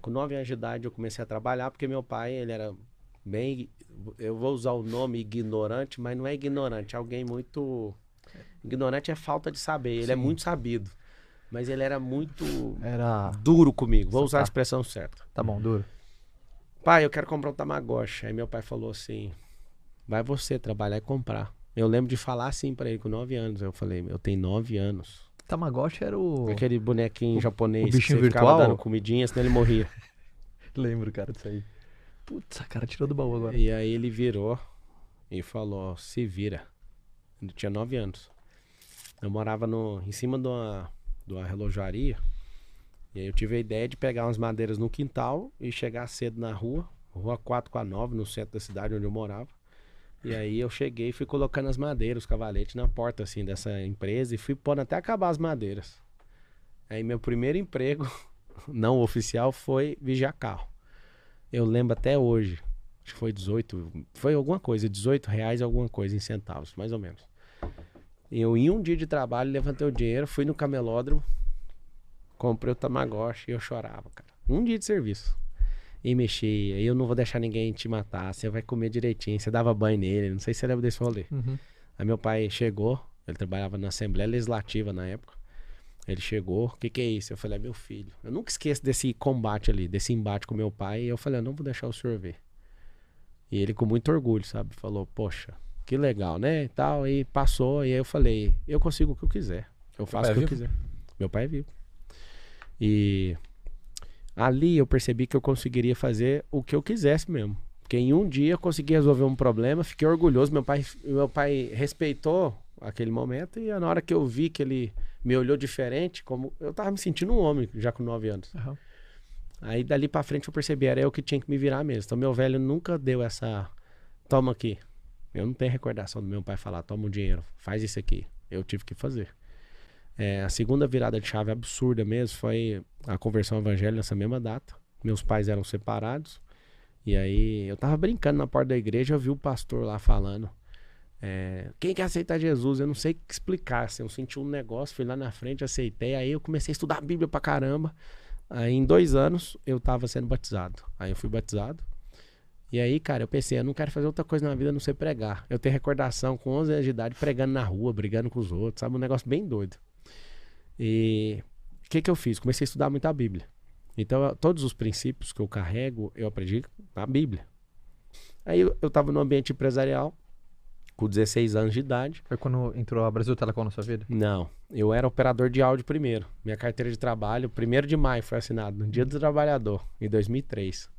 Com 9 anos de idade eu comecei a trabalhar porque meu pai, ele era bem, eu vou usar o nome ignorante, mas não é ignorante, é alguém muito... Ignorante é falta de saber, ele é Sim. muito sabido, mas ele era muito Era... duro comigo, vou usar a Tá. expressão certa. Tá bom, duro. Pai, eu quero comprar um Tamagotchi. Aí meu pai falou assim, vai você trabalhar e comprar. Eu lembro de falar assim pra ele com 9 anos, eu falei, eu tenho 9 anos. Tamagotchi era o... Aquele bonequinho japonês o bichinho que você ficava virtual? dando comidinha, senão ele morria. Lembro, cara, disso aí. Putz, a cara tirou do baú agora. E aí ele virou e falou, se vira. Eu tinha 9 anos. Eu morava em cima de uma relojaria. E aí eu tive a ideia de pegar umas madeiras no quintal e chegar cedo na rua 4 com a 9, no centro da cidade onde eu morava. E aí eu cheguei e fui colocando as madeiras, os cavaletes na porta assim dessa empresa e fui pondo até acabar as madeiras. Aí meu primeiro emprego não oficial foi vigiar carro. Eu lembro até hoje, acho que foi 18, foi alguma coisa, R$18 alguma coisa em centavos, mais ou menos. Eu em um dia de trabalho levantei o dinheiro, fui no camelódromo, comprei o Tamagotchi e eu chorava, cara. Um dia de serviço. E mexia, eu não vou deixar ninguém te matar, você vai comer direitinho, você dava banho nele, não sei se você lembra desse rolê. Uhum. Aí meu pai chegou, ele trabalhava na Assembleia Legislativa na época. Ele chegou, o que é isso? Eu falei, é meu filho. Eu nunca esqueço desse combate ali, desse embate com meu pai. E eu falei, eu não vou deixar o senhor ver. E ele com muito orgulho, sabe? Falou, poxa, que legal, né? E tal, e passou, e aí eu falei, eu consigo o que eu quiser. Eu faço o que eu quiser. Meu pai é vivo. E ali eu percebi que eu conseguiria fazer o que eu quisesse mesmo. Porque em um dia eu consegui resolver um problema, fiquei orgulhoso. Meu pai respeitou aquele momento e na hora que eu vi que ele me olhou diferente, como eu tava me sentindo um homem já com 9 anos. Uhum. Aí dali pra frente eu percebi, era eu que tinha que me virar mesmo. Então meu velho nunca deu essa, toma aqui. Eu não tenho recordação do meu pai falar, toma o dinheiro, faz isso aqui. Eu tive que fazer. A segunda virada de chave absurda mesmo foi a conversão evangélica nessa mesma data. Meus pais eram separados. E aí eu tava brincando na porta da igreja, eu vi o pastor lá falando. Quem quer aceitar Jesus? Eu não sei explicar. Assim, eu senti um negócio, fui lá na frente, aceitei. Aí eu comecei a estudar a Bíblia pra caramba. Aí em 2 anos eu tava sendo batizado. Aí eu fui batizado. E aí, cara, eu pensei, eu não quero fazer outra coisa na vida a não ser pregar. Eu tenho recordação com 11 anos de idade pregando na rua, brigando com os outros, sabe? Um negócio bem doido. E o que eu fiz? Comecei a estudar muito a Bíblia. Então, todos os princípios que eu carrego, eu aprendi na Bíblia. Aí eu tava no ambiente empresarial, com 16 anos de idade. Foi quando entrou a Brasil Telecom na sua vida? Não, eu era operador de áudio primeiro. Minha carteira de trabalho, 1º de maio foi assinado, no Dia do Trabalhador, em 2003.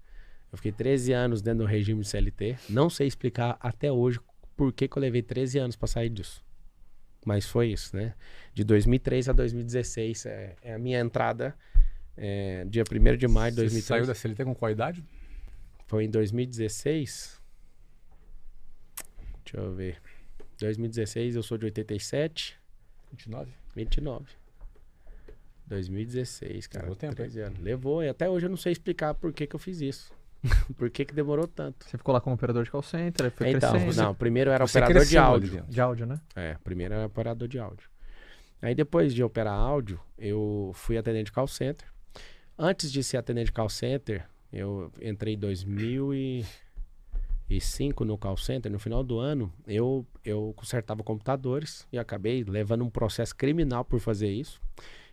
Eu fiquei 13 anos dentro do regime de CLT. Não sei explicar até hoje por que eu levei 13 anos para sair disso. Mas foi isso, né? De 2003 a 2016 é a minha entrada, dia 1º de maio de 2003. Você saiu da CLT com qual idade? Foi em 2016... Deixa eu ver. 2016, eu sou de 87. 29. 2016, cara. Levou tempo, 13 anos. Levou, e até hoje eu não sei explicar por que eu fiz isso. Por que demorou tanto. Você ficou lá como operador de call center, foi Então, crescendo. não, primeiro eu era Você operador de cresceu ali áudio. dentro. De áudio, né? Primeiro eu era operador de áudio. Aí depois de operar áudio, eu fui atendente de call center. Antes de ser atendente de call center, eu entrei em 2005 no call center. No final do ano, eu consertava computadores e acabei levando um processo criminal por fazer isso.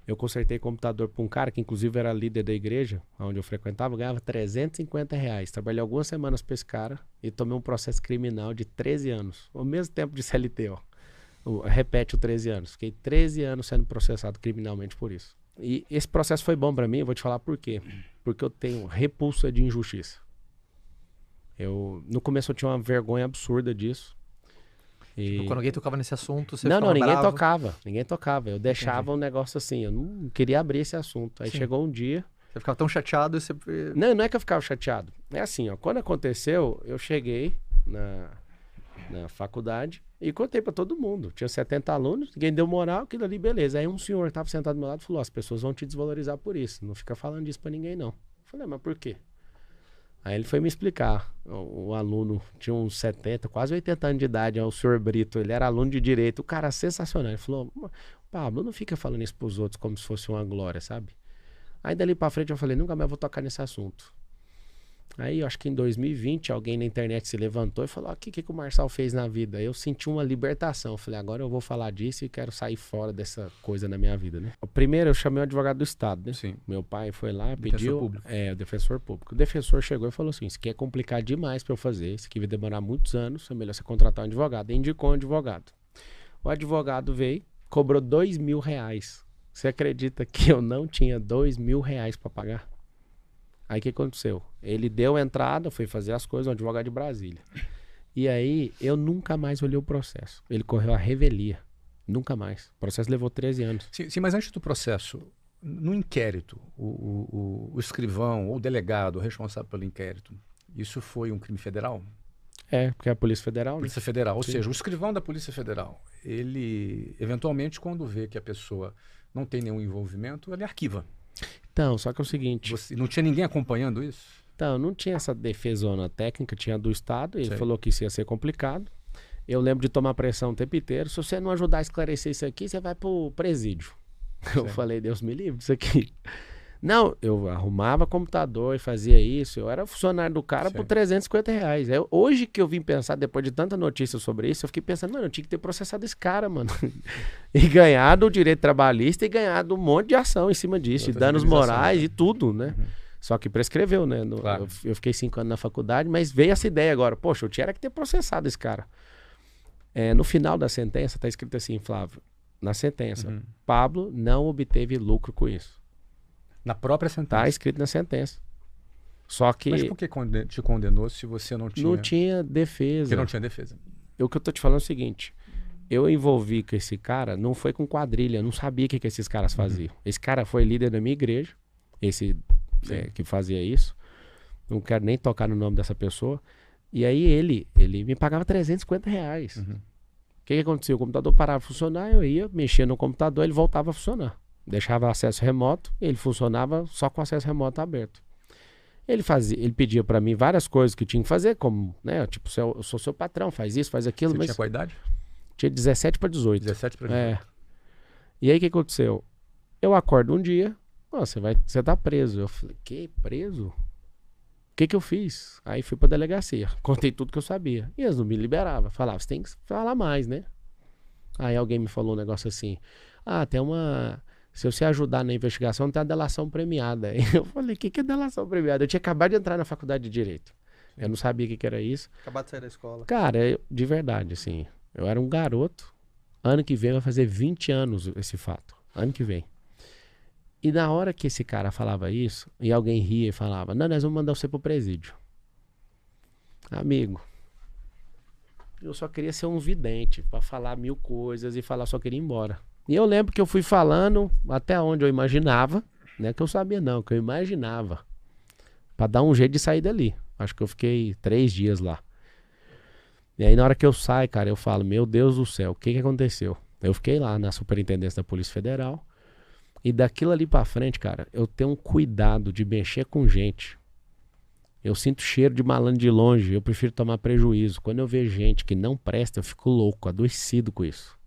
Eu consertei computador para um cara que inclusive era líder da igreja, onde eu frequentava, ganhava R$350. Trabalhei algumas semanas para esse cara e tomei um processo criminal de 13 anos. O mesmo tempo de CLT, ó. Repete o 13 anos. Fiquei 13 anos sendo processado criminalmente por isso. E esse processo foi bom para mim, eu vou te falar por quê. Porque eu tenho repulsa de injustiça. No começo eu tinha uma vergonha absurda disso. E... Tipo, quando alguém tocava nesse assunto, você Não, ficava ninguém bravo. tocava. Ninguém tocava. Eu deixava um negócio assim, eu não queria abrir esse assunto. Aí Sim. chegou um dia... Você ficava tão chateado e você... Não é que eu ficava chateado. É assim, ó, quando aconteceu, eu cheguei na faculdade e contei pra todo mundo. Tinha 70 alunos, ninguém deu moral, aquilo ali, beleza. Aí um senhor tava sentado do meu lado e falou, as pessoas vão te desvalorizar por isso. Não fica falando disso pra ninguém, não. Eu falei, mas por quê? Aí ele foi me explicar. O aluno tinha uns 70, quase 80 anos de idade, o senhor Brito, ele era aluno de direito, o cara sensacional. Ele falou, Pablo, não fica falando isso pros outros como se fosse uma glória, sabe? Aí dali pra frente eu falei, nunca mais vou tocar nesse assunto. Aí eu acho que em 2020 alguém na internet se levantou e falou, o que o Marçal fez na vida? Aí eu senti uma libertação. Eu falei, agora eu vou falar disso e quero sair fora dessa coisa na minha vida, né? Primeiro eu chamei o advogado do Estado, né? Sim. Meu pai foi lá, Defensor pediu... público. O defensor público. O defensor chegou e falou assim, isso aqui é complicado demais pra eu fazer, isso aqui vai demorar muitos anos, é melhor você contratar um advogado. E indicou um advogado. O advogado veio, cobrou R$2.000. Você acredita que eu não tinha R$2.000 pra pagar? Aí o que aconteceu? Ele deu entrada, foi fazer as coisas, um advogado de Brasília. E aí eu nunca mais olhei o processo. Ele correu a revelia. Nunca mais. O processo levou 13 anos. Sim, mas antes do processo, no inquérito, o escrivão ou o delegado responsável pelo inquérito, isso foi um crime federal? Porque é a Polícia Federal, né? Polícia Federal, ou Sim. seja, o escrivão da Polícia Federal, ele, eventualmente, quando vê que a pessoa não tem nenhum envolvimento, ele arquiva. Então, só que é o seguinte... Não tinha ninguém acompanhando isso? Então, não tinha essa defesona técnica, tinha do Estado, ele Sei. falou que isso ia ser complicado. Eu lembro de tomar pressão o tempo inteiro. Se você não ajudar a esclarecer isso aqui, você vai pro presídio. Eu falei, Deus me livre disso aqui. Não, eu arrumava computador e fazia isso. Eu era funcionário do cara por R$350. Hoje que eu vim pensar, depois de tanta notícia sobre isso, eu fiquei pensando, mano, eu tinha que ter processado esse cara, mano. E ganhado o direito trabalhista e ganhado um monte de ação em cima disso. E danos morais e tudo, né? Só que prescreveu, né? Claro. Eu fiquei 5 anos na faculdade, mas veio essa ideia agora. Poxa, eu tinha que ter processado esse cara. No final da sentença, tá escrito assim, Flávio, na sentença, Pablo não obteve lucro com isso. Na própria sentença? Tá escrito na sentença. Só que... Mas por que te condenou se você não tinha... Não tinha defesa. Porque não tinha defesa. O que eu tô te falando é o seguinte, eu envolvi com esse cara, não foi com quadrilha, eu não sabia o que esses caras faziam. Esse cara foi líder da minha igreja, que fazia isso. Não quero nem tocar no nome dessa pessoa. E aí ele me pagava R$350. O que acontecia? O computador parava de funcionar, eu ia, mexia no computador, ele voltava a funcionar. Deixava acesso remoto, ele funcionava só com acesso remoto aberto. Ele pedia pra mim várias coisas que tinha que fazer, como, né, tipo, eu sou seu patrão, faz isso, faz aquilo. Você tinha qual idade? Tinha 17 para 18. 17 para 18. E aí o que aconteceu? Eu acordo um dia, você tá preso. Eu falei, que preso? O que eu fiz? Aí fui pra delegacia, contei tudo que eu sabia. E eles não me liberavam. Falavam, você tem que falar mais, né? Aí alguém me falou um negócio assim, tem uma... Se você ajudar na investigação, tem a delação premiada. Aí eu falei, o que é delação premiada? Eu tinha acabado de entrar na faculdade de Direito. Eu não sabia o que era isso. Acabado de sair da escola. Cara, de verdade, assim, eu era um garoto. Ano que vem vai fazer 20 anos esse fato. Ano que vem. E na hora que esse cara falava isso, e alguém ria e falava, não, nós vamos mandar você pro presídio. Amigo, eu só queria ser um vidente, pra falar 1000 coisas e falar só queria ir embora. E eu lembro que eu fui falando até onde eu imaginava, não é que eu sabia não, que eu imaginava, pra dar um jeito de sair dali. Acho que eu fiquei 3 dias lá. E aí na hora que eu saio, cara, eu falo, meu Deus do céu, o que aconteceu? Eu fiquei lá na Superintendência da Polícia Federal, e daquilo ali pra frente, cara, eu tenho um cuidado de mexer com gente. Eu sinto cheiro de malandro de longe, eu prefiro tomar prejuízo. Quando eu vejo gente que não presta, eu fico louco, adoecido com isso.